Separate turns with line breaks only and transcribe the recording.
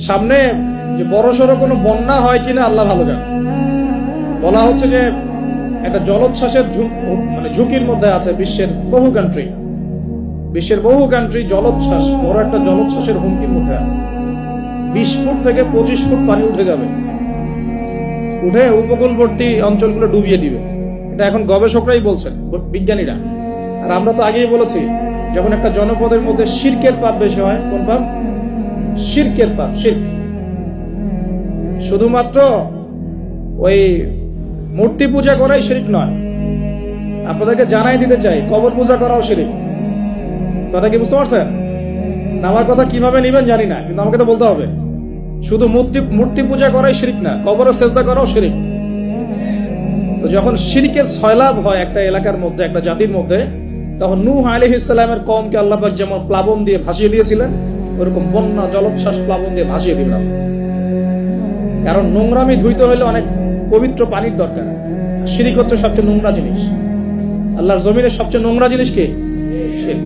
সামনে যে বড়সড় কোনো বন্যা হয় কিনা আল্লাহ ভালো জানে। বলা হচ্ছে যে একটা জলোচ্ছ্বাসের মানে ঝুঁকির মধ্যে আছে বিশ্বের বহু কান্ট্রি জলোচ্ছ্বাস, বড় একটা জলোচ্ছ্বাসের হুমকির মধ্যে আছে। 20 ফুট থেকে 25 ফুট পানি উঠে যাবে, উঠে উপকূলবর্তী অঞ্চলগুলো ডুবিয়ে দিবে। এটা এখন গবেষকরাই বলছেন, বিজ্ঞানীরা। আর আমরা তো আগেই বলেছি, যখন একটা জনপদের মধ্যে শিরকের পাপ বেশি হয়, কোন পাপ? শিরকের পাপ। শিরক শুধুমাত্র ওই মূর্তি পূজা করাই শিরক নয়, আপনাদেরকে জানাই দিতে চাই, কবর পূজা করাও শিরক। কথা কি বুঝতে পারছেন? আমার কথা কিভাবে নিবেন জানি না, কিন্তু আমাকে তো বলতে হবে। শুধু মূর্তি পূজা করাই শিরক না, কবরে সেজদা করাও শিরক। তো যখন শিরকের সয়লাব হয় একটা এলাকার মধ্যে, একটা জাতির মধ্যে, তখন নূহ আলাইহিস সালামের কওমকে আল্লাহ পাক যেমন প্লাবন দিয়ে ভাসিয়ে দিয়েছিলেন, ওরকম বন্যা জলোচ্ছ্বাস প্লাবন দিয়ে ভাসিয়ে দিবেন। কারণ নোংরামি ধুইতে হলে অনেক পবিত্র পানির দরকার। শিরক হচ্ছে সবচেয়ে নোংরা জিনিস। আল্লাহর জমিনের সবচেয়ে নোংরা জিনিস কি?